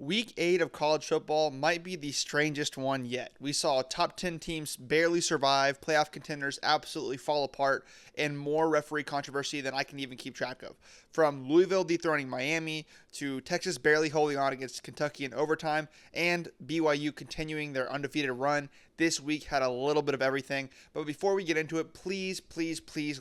Week 8 of college football might be the strangest one yet. We saw top 10 teams barely survive, playoff contenders absolutely fall apart, and more referee controversy than I can even keep track of. From Louisville dethroning Miami, to Texas barely holding on against Kentucky in overtime, and BYU continuing their undefeated run, this week had a little bit of everything. But before we get into it, please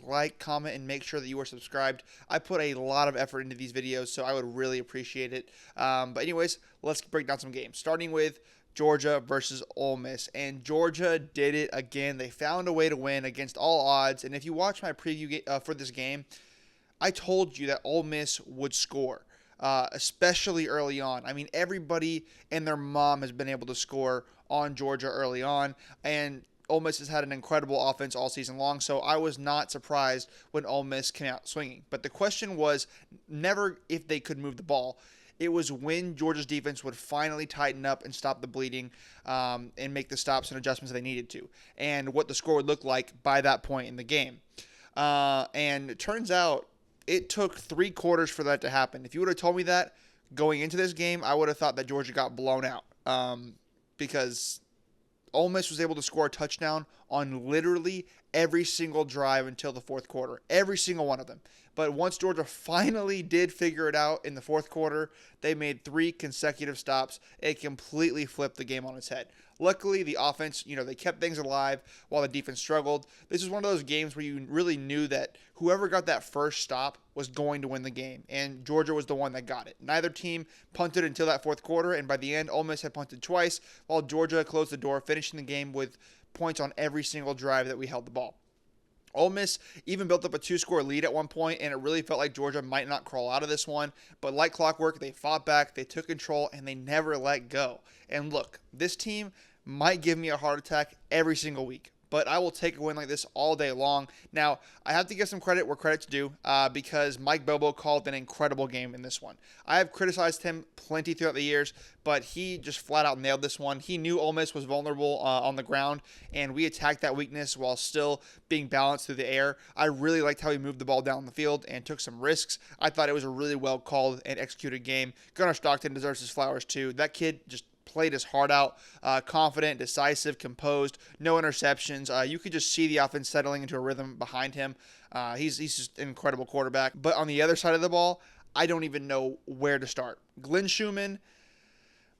like, comment, and make sure that you are subscribed. I put a lot of effort into these videos, so I would really appreciate it. But anyways, let's break down some games, starting with Georgia versus Ole Miss. And Georgia did it again. They found a way to win against all odds. And if you watch my preview for this game, I told you that Ole Miss would score, especially early on. I mean, everybody and their mom has been able to score on Georgia early on, and Ole Miss has had an incredible offense all season long, so I was not surprised when Ole Miss came out swinging. But the question was never if they could move the ball. It was when Georgia's defense would finally tighten up and stop the bleeding and make the stops and adjustments they needed to, and what the score would look like by that point in the game. And it turns out it took 3 quarters for that to happen. If you would have told me that going into this game, I would have thought that Georgia got blown out because Ole Miss was able to score a touchdown on literally every single drive until the fourth quarter. Every single one of them. But once Georgia finally did figure it out in the fourth quarter, they made 3 consecutive stops. It completely flipped the game on its head. Luckily, the offense, they kept things alive while the defense struggled. This was one of those games where you really knew that whoever got that first stop was going to win the game, and Georgia was the one that got it. Neither team punted until that fourth quarter, and by the end, Ole Miss had punted twice, while Georgia closed the door, finishing the game with points on every single drive that we held the ball. Ole Miss even built up a 2-score lead at one point, and it really felt like Georgia might not crawl out of this one. But like clockwork, they fought back, they took control, and they never let go. And look, this team might give me a heart attack every single week, but I will take a win like this all day long. Now, I have to give some credit where credit's due because Mike Bobo called an incredible game in this one. I have criticized him plenty throughout the years, but he just flat out nailed this one. He knew Ole Miss was vulnerable on the ground, and we attacked that weakness while still being balanced through the air. I really liked how he moved the ball down the field and took some risks. I thought it was a really well called and executed game. Gunnar Stockton deserves his flowers too. That kid just played his heart out, confident, decisive, composed, no interceptions. You could just see the offense settling into a rhythm behind him. He's just an incredible quarterback. But on the other side of the ball, I don't even know where to start. Glenn Schumann,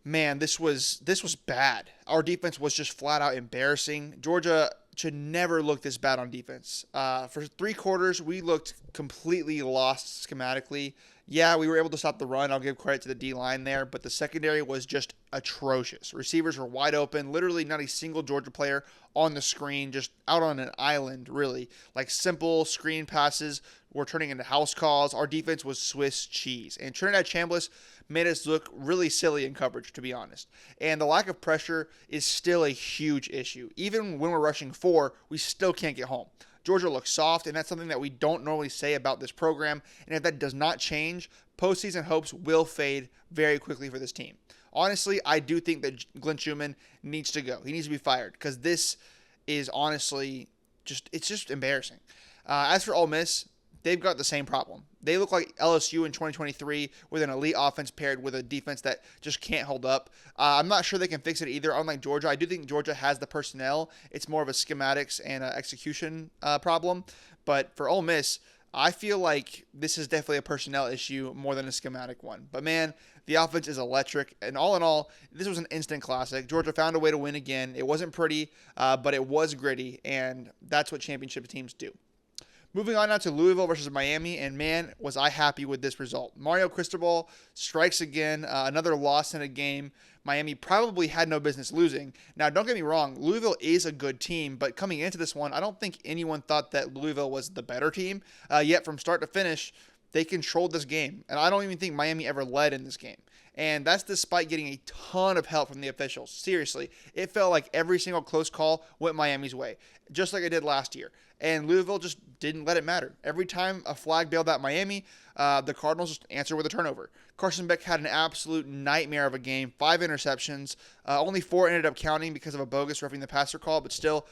man, this was bad. Our defense was just flat out embarrassing. Georgia should never look this bad on defense. For 3 quarters, we looked completely lost schematically. Yeah, we were able to stop the run. I'll give credit to the D-line there, but the secondary was just atrocious. Receivers were wide open. Literally not a single Georgia player on the screen, just out on an island, really. Like simple screen passes were turning into house calls. Our defense was Swiss cheese. And Trinidad Chambliss made us look really silly in coverage, to be honest. And the lack of pressure is still a huge issue. Even when we're rushing 4, we still can't get home. Georgia looks soft, and that's something that we don't normally say about this program. And if that does not change, postseason hopes will fade very quickly for this team. Honestly, I do think that Glenn Schumann needs to go. He needs to be fired because this is honestly it's just embarrassing. As for Ole Miss, they've got the same problem. They look like LSU in 2023 with an elite offense paired with a defense that just can't hold up. I'm not sure they can fix it either. Unlike Georgia, I do think Georgia has the personnel. It's more of a schematics and execution problem. But for Ole Miss, I feel like this is definitely a personnel issue more than a schematic one. But man, the offense is electric. And all in all, this was an instant classic. Georgia found a way to win again. It wasn't pretty, but it was gritty. And that's what championship teams do. Moving on now to Louisville versus Miami, and man, was I happy with this result. Mario Cristobal strikes again, another loss in a game Miami probably had no business losing. Now, don't get me wrong, Louisville is a good team, but coming into this one, I don't think anyone thought that Louisville was the better team. Yet from start to finish, they controlled this game, and I don't even think Miami ever led in this game. And that's despite getting a ton of help from the officials. Seriously, it felt like every single close call went Miami's way, just like it did last year. And Louisville just didn't let it matter. Every time a flag bailed out Miami, the Cardinals just answered with a turnover. Carson Beck had an absolute nightmare of a game, 5 interceptions. Only 4 ended up counting because of a bogus roughing the passer call, but still,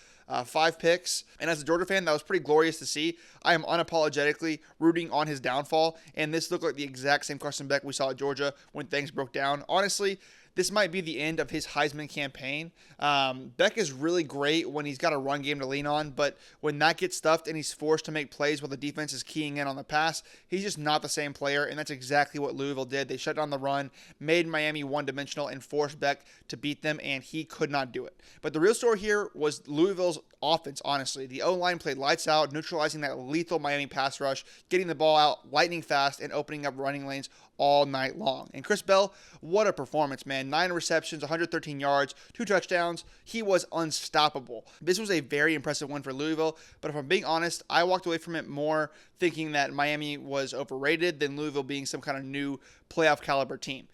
5 picks. And as a Georgia fan, that was pretty glorious to see. I am unapologetically rooting on his downfall. And this looked like the exact same Carson Beck we saw at Georgia when things broke down. Honestly, this might be the end of his Heisman campaign. Beck is really great when he's got a run game to lean on, but when that gets stuffed and he's forced to make plays while the defense is keying in on the pass, he's just not the same player, and that's exactly what Louisville did. They shut down the run, made Miami one-dimensional, and forced Beck to beat them, and he could not do it. But the real story here was Louisville's offense, honestly. The O-line played lights out, neutralizing that lethal Miami pass rush, getting the ball out lightning fast, and opening up running lanes all night long. And Chris Bell, what a performance, man. 9 receptions, 113 yards, 2 touchdowns. He was unstoppable. This was a very impressive win for Louisville, but if I'm being honest, I walked away from it more thinking that Miami was overrated than Louisville being some kind of new playoff caliber team.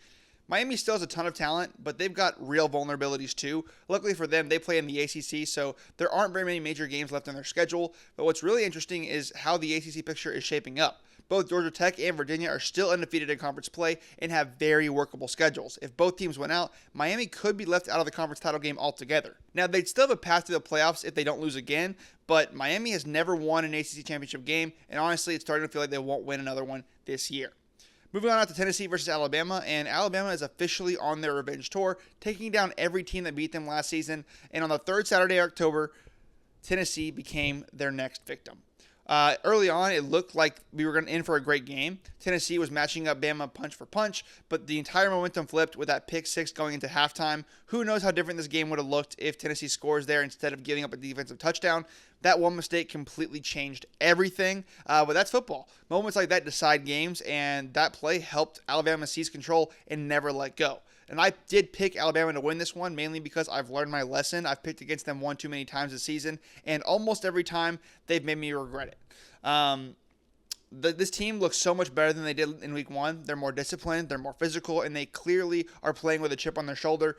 Miami still has a ton of talent, but they've got real vulnerabilities too. Luckily for them, they play in the ACC, so there aren't very many major games left on their schedule. But what's really interesting is how the ACC picture is shaping up. Both Georgia Tech and Virginia are still undefeated in conference play and have very workable schedules. If both teams win out, Miami could be left out of the conference title game altogether. Now, they'd still have a path to the playoffs if they don't lose again, but Miami has never won an ACC championship game, and honestly, it's starting to feel like they won't win another one this year. Moving on out to Tennessee versus Alabama, and Alabama is officially on their revenge tour, taking down every team that beat them last season, and on the third Saturday of October, Tennessee became their next victim. Early on, it looked like we were going in for a great game. Tennessee was matching up Bama punch for punch, but the entire momentum flipped with that pick 6 going into halftime. Who knows how different this game would have looked if Tennessee scores there instead of giving up a defensive touchdown. That one mistake completely changed everything, but that's football. Moments like that decide games, and that play helped Alabama seize control and never let go. And I did pick Alabama to win this one, mainly because I've learned my lesson. I've picked against them one too many times this season, and almost every time they've made me regret it. This team looks so much better than they did in week 1. They're more disciplined, they're more physical, and they clearly are playing with a chip on their shoulder.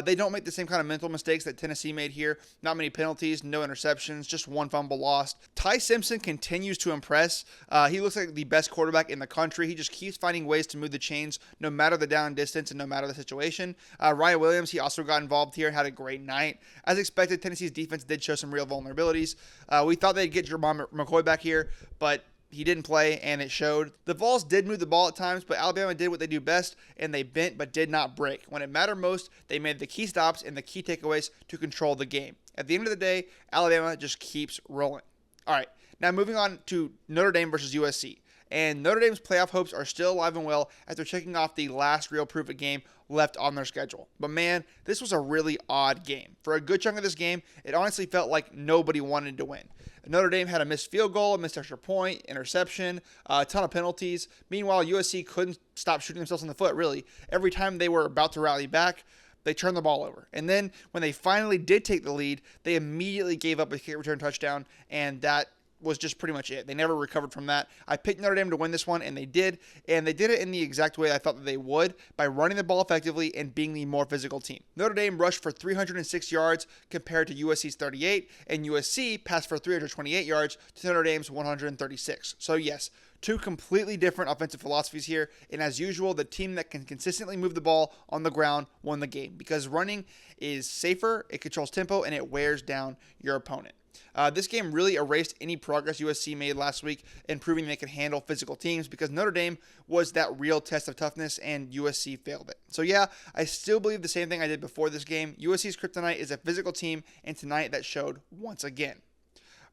They don't make the same kind of mental mistakes that Tennessee made here. Not many penalties, no interceptions, just 1 fumble lost. Ty Simpson continues to impress. He looks like the best quarterback in the country. He just keeps finding ways to move the chains no matter the down distance and no matter the situation. Ryan Williams, he also got involved here, had a great night. As expected, Tennessee's defense did show some real vulnerabilities. We thought they'd get Jermon McCoy back here, but he didn't play, and it showed. The Vols did move the ball at times, but Alabama did what they do best, and they bent but did not break. When it mattered most, they made the key stops and the key takeaways to control the game. At the end of the day, Alabama just keeps rolling. All right, now moving on to Notre Dame versus USC. And Notre Dame's playoff hopes are still alive and well after checking off the last real proof of game left on their schedule. But man, this was a really odd game. For a good chunk of this game, it honestly felt like nobody wanted to win. Notre Dame had a missed field goal, a missed extra point, interception, a ton of penalties. Meanwhile, USC couldn't stop shooting themselves in the foot, really. Every time they were about to rally back, they turned the ball over. And then when they finally did take the lead, they immediately gave up a kick return touchdown, and that was just pretty much it. They never recovered from that. I picked Notre Dame to win this one, and they did it in the exact way I thought that they would, by running the ball effectively and being the more physical team. Notre Dame rushed for 306 yards compared to USC's 38, and USC passed for 328 yards to Notre Dame's 136. So yes, 2 completely different offensive philosophies here, and as usual, the team that can consistently move the ball on the ground won the game, because running is safer, it controls tempo, and it wears down your opponent. This game really erased any progress USC made last week in proving they could handle physical teams, because Notre Dame was that real test of toughness and USC failed it. So yeah, I still believe the same thing I did before this game. USC's kryptonite is a physical team, and tonight that showed once again.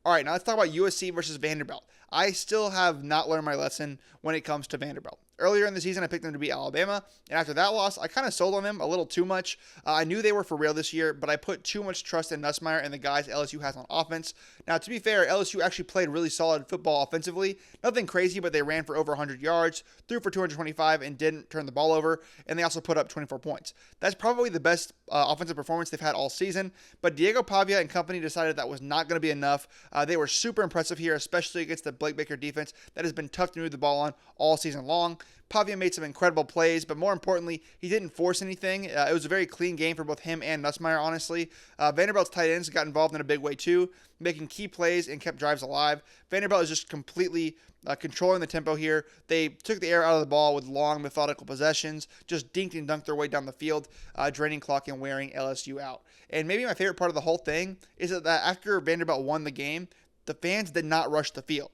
All right, now let's talk about USC versus Vanderbilt. I still have not learned my lesson when it comes to Vanderbilt. Earlier in the season, I picked them to beat Alabama, and after that loss, I kind of sold on them a little too much. I knew they were for real this year, but I put too much trust in Nussmeier and the guys LSU has on offense. Now, to be fair, LSU actually played really solid football offensively. Nothing crazy, but they ran for over 100 yards, threw for 225, and didn't turn the ball over, and they also put up 24 points. That's probably the best offensive performance they've had all season, but Diego Pavia and company decided that was not going to be enough. They were super impressive here, especially against the Blake Baker defense that has been tough to move the ball on all season long. Pavia made some incredible plays, but more importantly, he didn't force anything. It was a very clean game for both him and Nussmeier, honestly. Vanderbilt's tight ends got involved in a big way too, making key plays and kept drives alive. Vanderbilt is just completely controlling the tempo here. They took the air out of the ball with long, methodical possessions, just dinked and dunked their way down the field, draining clock and wearing LSU out. And maybe my favorite part of the whole thing is that after Vanderbilt won the game, the fans did not rush the field.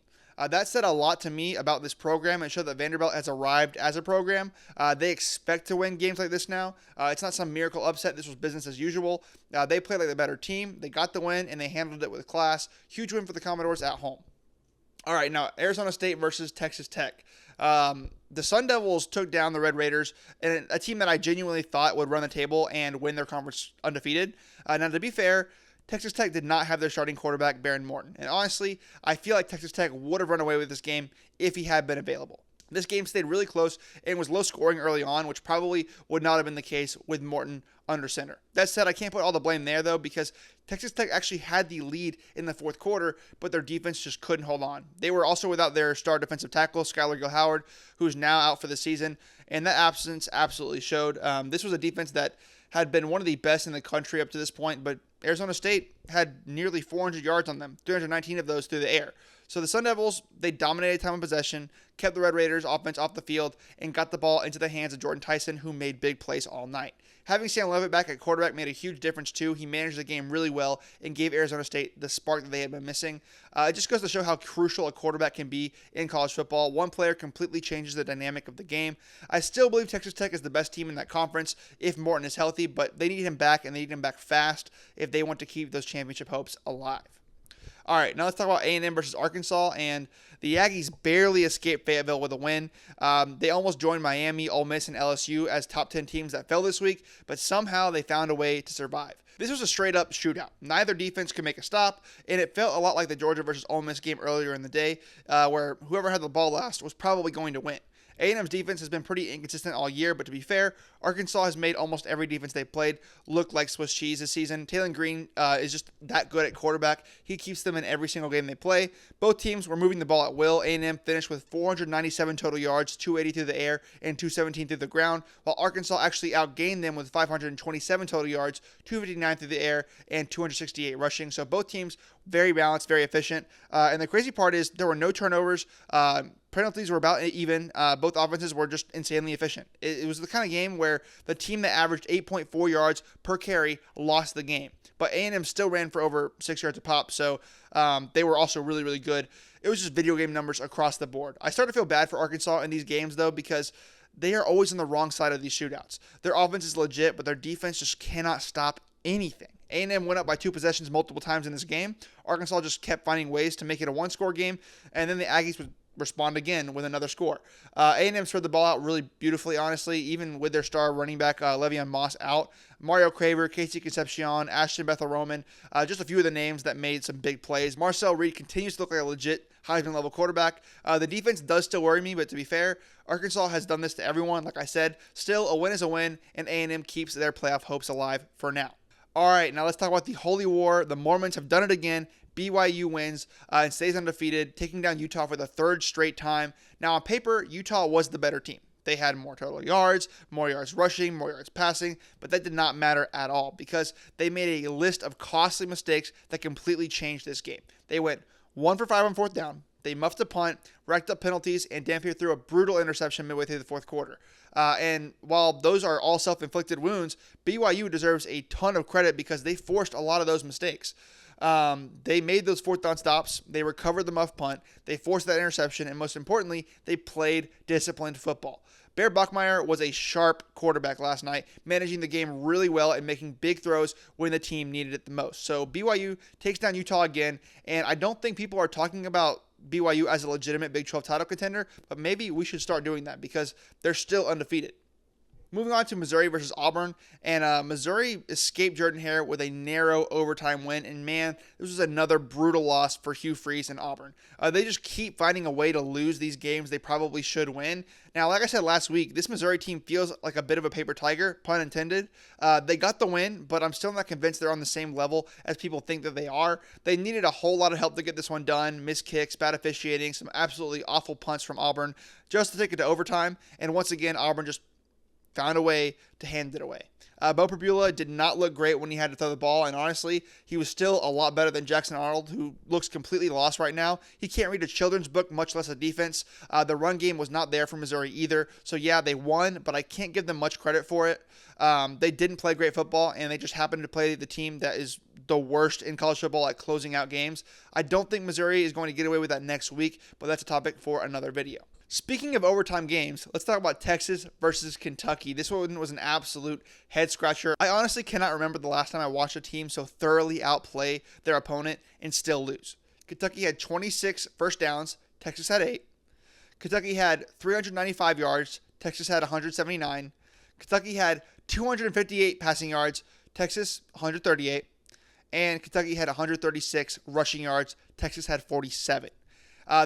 That said a lot to me about this program and showed that Vanderbilt has arrived as a program. They expect to win games like this now. It's not some miracle upset. This was business as usual. They played like the better team. They got the win, and they handled it with class. Huge win for the Commodores at home. All right, now Arizona State versus Texas Tech. The Sun Devils took down the Red Raiders, and a team that I genuinely thought would run the table and win their conference undefeated. Now, to be fair, Texas Tech did not have their starting quarterback, Baron Morton. And honestly, I feel like Texas Tech would have run away with this game if he had been available. This game stayed really close and was low scoring early on, which probably would not have been the case with Morton under center. That said, I can't put all the blame there, though, because Texas Tech actually had the lead in the fourth quarter, but their defense just couldn't hold on. They were also without their star defensive tackle, Skylar Gill-Howard, who's now out for the season, and that absence absolutely showed. This was a defense that had been one of the best in the country up to this point, but Arizona State had nearly 400 yards on them, 319 of those through the air. So the Sun Devils, they dominated time of possession, kept the Red Raiders offense off the field, and got the ball into the hands of Jordan Tyson, who made big plays all night. Having Sam Levitt back at quarterback made a huge difference too. He managed the game really well and gave Arizona State the spark that they had been missing. It just goes to show how crucial a quarterback can be in college football. One player completely changes the dynamic of the game. I still believe Texas Tech is the best team in that conference if Morton is healthy, but they need him back, and they need him back fast if they want to keep those championship hopes alive. All right, now let's talk about A&M versus Arkansas, and the Aggies barely escaped Fayetteville with a win. They almost joined Miami, Ole Miss, and LSU as top 10 teams that fell this week, but somehow they found a way to survive. This was a straight-up shootout. Neither defense could make a stop, and it felt a lot like the Georgia versus Ole Miss game earlier in the day, where whoever had the ball last was probably going to win. A&M's defense has been pretty inconsistent all year, but to be fair, Arkansas has made almost every defense they've played look like Swiss cheese this season. Taylon Green is just that good at quarterback. He keeps them in every single game they play. Both teams were moving the ball at will. A&M finished with 497 total yards, 280 through the air, and 217 through the ground, while Arkansas actually outgained them with 527 total yards, 259 through the air, and 268 rushing. So both teams very balanced, very efficient. And the crazy part is there were no turnovers. Penalties were about even. Both offenses were just insanely efficient. It was the kind of game where the team that averaged 8.4 yards per carry lost the game. But A&M still ran for over 6 yards a pop, so they were also really, really good. It was just video game numbers across the board. I start to feel bad for Arkansas in these games, though, because they are always on the wrong side of these shootouts. Their offense is legit, but their defense just cannot stop anything. A&M went up by 2 possessions multiple times in this game. Arkansas just kept finding ways to make it a one-score game, and then the Aggies would respond again with another score. A&M spread the ball out really beautifully, honestly, even with their star running back, Le'Veon Moss, out. Mario Craver, Casey Concepcion, Ashton Bethel-Roman, just a few of the names that made some big plays. Marcel Reed continues to look like a legit Heisman-level quarterback. The defense does still worry me, but to be fair, Arkansas has done this to everyone. Like I said, still a win is a win, and A&M keeps their playoff hopes alive for now. All right, now let's talk about the Holy War. The Mormons have done it again. BYU wins and stays undefeated, taking down Utah for the 3rd straight time. Now, on paper, Utah was the better team. They had more total yards, more yards rushing, more yards passing, but that did not matter at all because they made a list of costly mistakes that completely changed this game. They went 1 for 5 on 4th down. They muffed a punt, racked up penalties, and Dampier threw a brutal interception midway through the 4th quarter. And while those are all self-inflicted wounds, BYU deserves a ton of credit because they forced a lot of those mistakes. They made those 4th down stops. They recovered the muff punt. They forced that interception. And most importantly, they played disciplined football. Bear Bachmeier was a sharp quarterback last night, managing the game really well and making big throws when the team needed it the most. So BYU takes down Utah again. And I don't think people are talking about BYU as a legitimate Big 12 title contender, but maybe we should start doing that because they're still undefeated. Moving on to Missouri versus Auburn, and Missouri escaped Jordan-Hare with a narrow overtime win, and man, this was another brutal loss for Hugh Freeze and Auburn. They just keep finding a way to lose these games they probably should win. Now, like I said last week, this Missouri team feels like a bit of a paper tiger, pun intended. They got the win, but I'm still not convinced they're on the same level as people think that they are. They needed a whole lot of help to get this one done. Missed kicks, bad officiating, some absolutely awful punts from Auburn just to take it to overtime, and once again, Auburn just found a way to hand it away. Bo Perbula did not look great when he had to throw the ball, and honestly, he was still a lot better than Jackson Arnold, who looks completely lost right now. He can't read a children's book, much less a defense. The run game was not there for Missouri either, so yeah, they won, but I can't give them much credit for it. They didn't play great football, and they just happened to play the team that is the worst in college football at closing out games. I don't think Missouri is going to get away with that next week, but that's a topic for another video. Speaking of overtime games, let's talk about Texas versus Kentucky. This one was an absolute head scratcher. I honestly cannot remember the last time I watched a team so thoroughly outplay their opponent and still lose. Kentucky had 26 first downs, Texas had 8. Kentucky had 395 yards, Texas had 179. Kentucky had 258 passing yards, Texas 138. And Kentucky had 136 rushing yards, Texas had 47.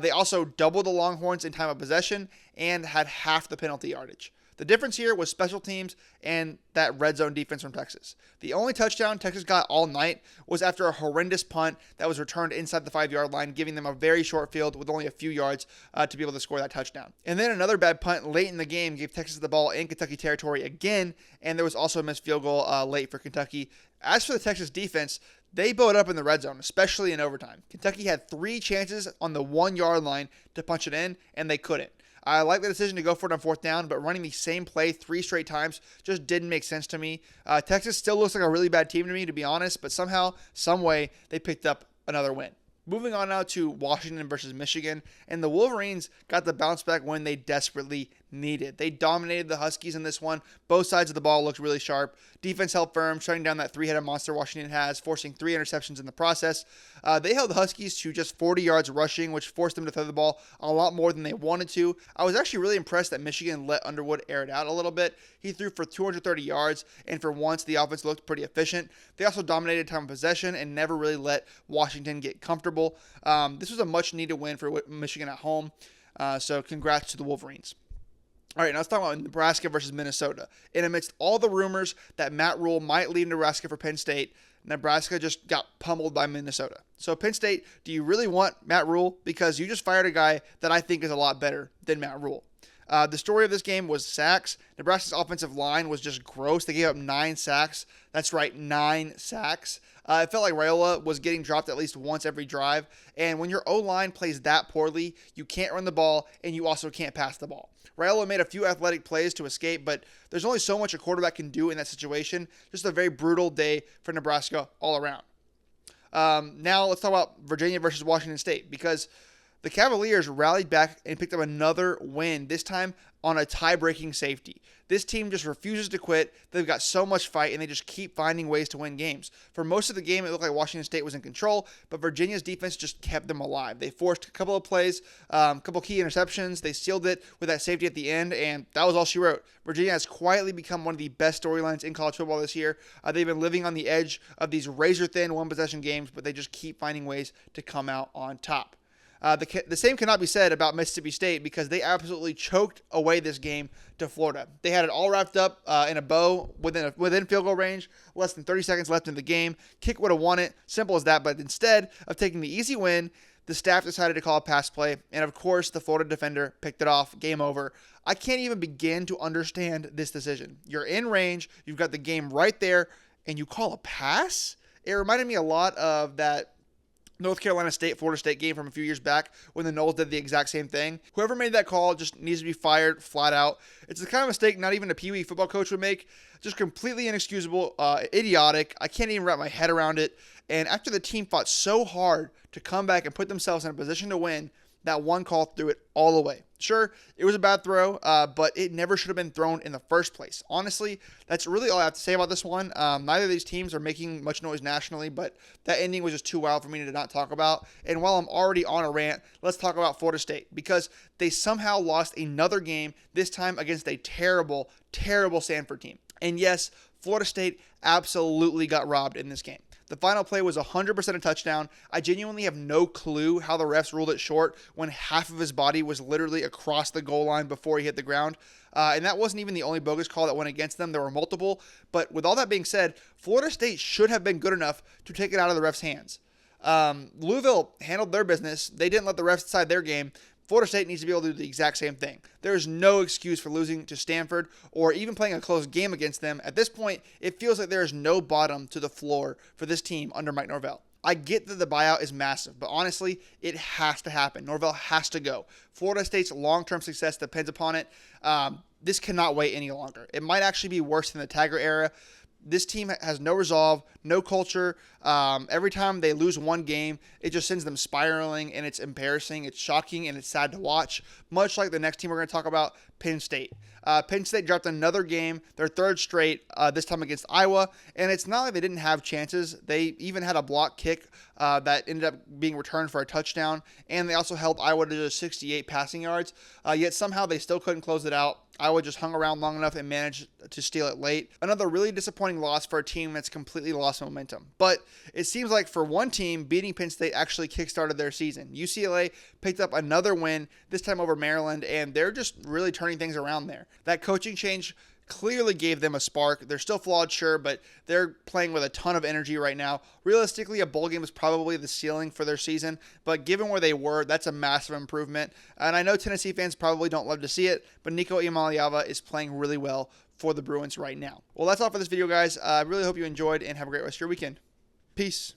They also doubled the Longhorns in time of possession and had half the penalty yardage. The difference here was special teams and that red zone defense from Texas. The only touchdown Texas got all night was after a horrendous punt that was returned inside the 5-yard line, giving them a very short field with only a few yards to be able to score that touchdown. And then another bad punt late in the game gave Texas the ball in Kentucky territory again, and there was also a missed field goal late for Kentucky. As for the Texas defense, they bowed up in the red zone, especially in overtime. Kentucky had 3 chances on the 1-yard line to punch it in, and they couldn't. I like the decision to go for it on 4th down, but running the same play 3 straight times just didn't make sense to me. Texas still looks like a really bad team to me, to be honest, but somehow, some way, they picked up another win. Moving on now to Washington versus Michigan, and the Wolverines got the bounce back win they desperately needed. They dominated the Huskies in this one. Both sides of the ball looked really sharp. Defense held firm, shutting down that 3-headed monster Washington has, forcing 3 interceptions in the process. They held the Huskies to just 40 yards rushing, which forced them to throw the ball a lot more than they wanted to. I was actually really impressed that Michigan let Underwood air it out a little bit. He threw for 230 yards, and for once, the offense looked pretty efficient. They also dominated time of possession and never really let Washington get comfortable. This was a much-needed win for Michigan at home, so congrats to the Wolverines. All right, now let's talk about Nebraska versus Minnesota. And amidst all the rumors that Matt Rule might leave Nebraska for Penn State, Nebraska just got pummeled by Minnesota. So Penn State, do you really want Matt Rule? Because you just fired a guy that I think is a lot better than Matt Rule. The story of this game was sacks. Nebraska's offensive line was just gross. They gave up 9 sacks. That's right, 9 sacks. It felt like Raiola was getting dropped at least once every drive. And when your O-line plays that poorly, you can't run the ball and you also can't pass the ball. Raiola made a few athletic plays to escape, but there's only so much a quarterback can do in that situation. Just a very brutal day for Nebraska all around. Now let's talk about Virginia versus Washington State, because the Cavaliers rallied back and picked up another win, this time on a tie-breaking safety. This team just refuses to quit. They've got so much fight, and they just keep finding ways to win games. For most of the game, it looked like Washington State was in control, but Virginia's defense just kept them alive. They forced a couple of plays, a couple key interceptions. They sealed it with that safety at the end, and that was all she wrote. Virginia has quietly become one of the best storylines in college football this year. They've been living on the edge of these razor-thin one-possession games, but they just keep finding ways to come out on top. The same cannot be said about Mississippi State, because they absolutely choked away this game to Florida. They had it all wrapped up in a bow within field goal range, less than 30 seconds left in the game. Kick would have won it, simple as that, but instead of taking the easy win, the staff decided to call a pass play, and of course the Florida defender picked it off. Game over. I can't even begin to understand this decision. You're in range, you've got the game right there, and you call a pass? It reminded me a lot of that North Carolina State, Florida State game from a few years back when the Noles did the exact same thing. Whoever made that call just needs to be fired flat out. It's the kind of mistake not even a Pee Wee football coach would make. Just completely inexcusable, idiotic. I can't even wrap my head around it. And after the team fought so hard to come back and put themselves in a position to win, that one call threw it all away. Sure, it was a bad throw, but it never should have been thrown in the first place. Honestly, that's really all I have to say about this one. Neither of these teams are making much noise nationally, but that ending was just too wild for me to not talk about. And while I'm already on a rant, let's talk about Florida State, because they somehow lost another game, this time against a terrible, terrible Stanford team. And yes, Florida State absolutely got robbed in this game. The final play was 100% a touchdown. I genuinely have no clue how the refs ruled it short when half of his body was literally across the goal line before he hit the ground. And that wasn't even the only bogus call that went against them. There were multiple. But with all that being said, Florida State should have been good enough to take it out of the refs' hands. Louisville handled their business. They didn't let the refs decide their game. Florida State needs to be able to do the exact same thing. There's no excuse for losing to Stanford or even playing a close game against them. At this point, it feels like there is no bottom to the floor for this team under Mike Norvell. I get that the buyout is massive, but honestly, it has to happen. Norvell has to go. Florida State's long-term success depends upon it. This cannot wait any longer. It might actually be worse than the Tiger era. This team has no resolve, no culture. Every time they lose one game, it just sends them spiraling, and it's embarrassing. It's shocking, and it's sad to watch, much like the next team we're going to talk about, Penn State. Penn State dropped another game, their third straight, this time against Iowa, and it's not like they didn't have chances. They even had a block kick that ended up being returned for a touchdown, and they also held Iowa to just 68 passing yards, yet somehow they still couldn't close it out. Iowa just hung around long enough and managed to steal it late. Another really disappointing loss for a team that's completely lost momentum. But it seems like for one team, beating Penn State actually kickstarted their season. UCLA picked up another win, this time over Maryland, and they're just really turning things around there. That coaching change clearly gave them a spark. They're still flawed, sure, but they're playing with a ton of energy right now. Realistically, a bowl game is probably the ceiling for their season, but given where they were, that's a massive improvement. And I know Tennessee fans probably don't love to see it, but Nico Iamaleava is playing really well for the Bruins right now. Well, that's all for this video, guys. I really hope you enjoyed, and have a great rest of your weekend. Peace.